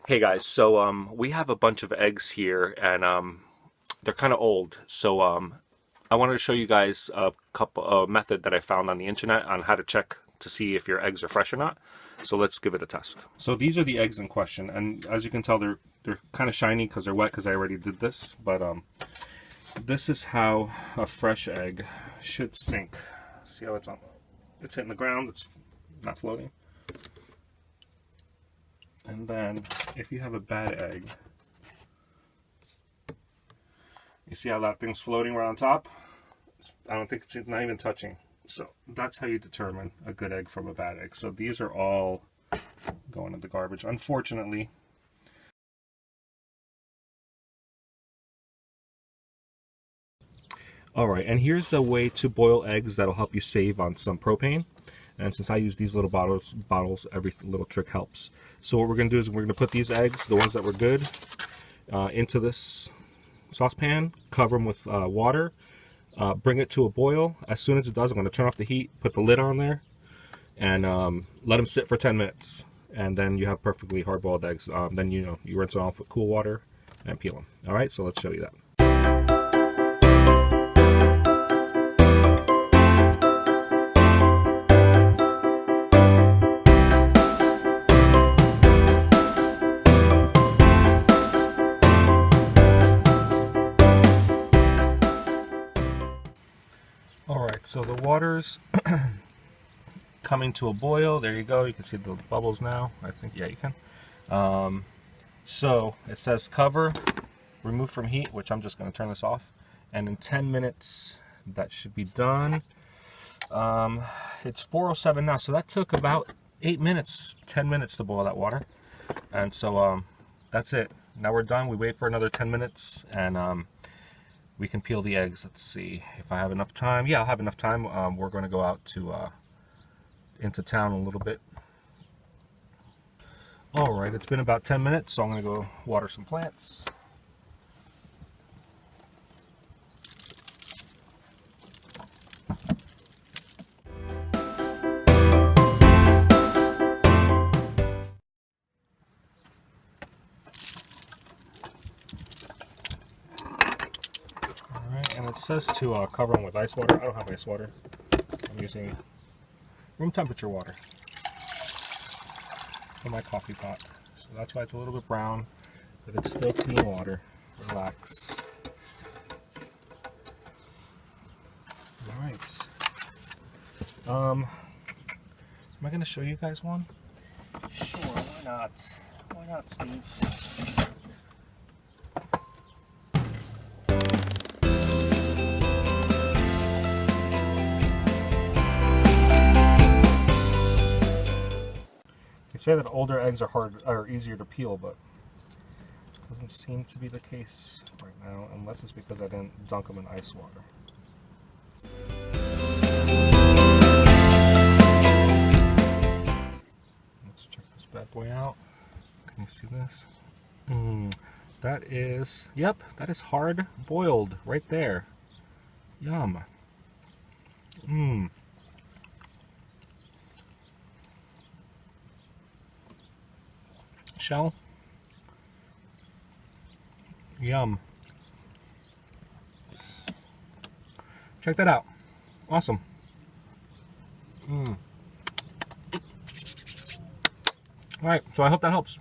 Hey guys, so we have a bunch of eggs here and they're kind of old. So I wanted to show you guys a method that I found on the internet on how to check to see if your eggs are fresh or not. So let's give it a test. So these are the eggs in question, and as you can tell they're kind of shiny because they're wet because I already did this, but this is how a fresh egg should sink. See how it's hitting the ground, it's not floating. And then, if you have a bad egg, you see how that thing's floating right on top? I don't think it's not even touching. So that's how you determine a good egg from a bad egg. So these are all going in the garbage, unfortunately. All right, and here's a way to boil eggs that'll help you save on some propane. And since I use these little bottles, every little trick helps. So what we're going to do is we're going to put these eggs, the ones that were good, into this saucepan, cover them with water, bring it to a boil. As soon as it does, I'm going to turn off the heat, put the lid on there, and let them sit for 10 minutes. And then you have perfectly hard-boiled eggs. Then you rinse them off with cool water and peel them. All right, so let's show you that. Alright, so the water's coming to a boil. There you go. You can see the bubbles now. I think, yeah, you can. So it says cover, remove from heat, which I'm just going to turn this off. And in 10 minutes, that should be done. It's 4:07 now, so that took about 8 minutes, 10 minutes to boil that water. And so that's it. Now we're done. We wait for another 10 minutes, and we can peel the eggs. Let's see if I have enough time. Yeah, I'll have enough time. We're going to go out to into town a little bit. All right, it's been about 10 minutes, so I'm going to go water some plants. And it says to cover them with ice water. I don't have ice water. I'm using room temperature water for my coffee pot. So that's why it's a little bit brown, but it's still clean water. Relax. Alright. Am I going to show you guys one? Sure, why not? Why not, Steve? They say that older eggs are easier to peel, but it doesn't seem to be the case right now, unless it's because I didn't dunk them in ice water. Let's check this bad boy out. Can you see this? That is, yep, that is hard boiled right there. Yum. Shell. Yum. Check that out. Awesome. Alright, so I hope that helps.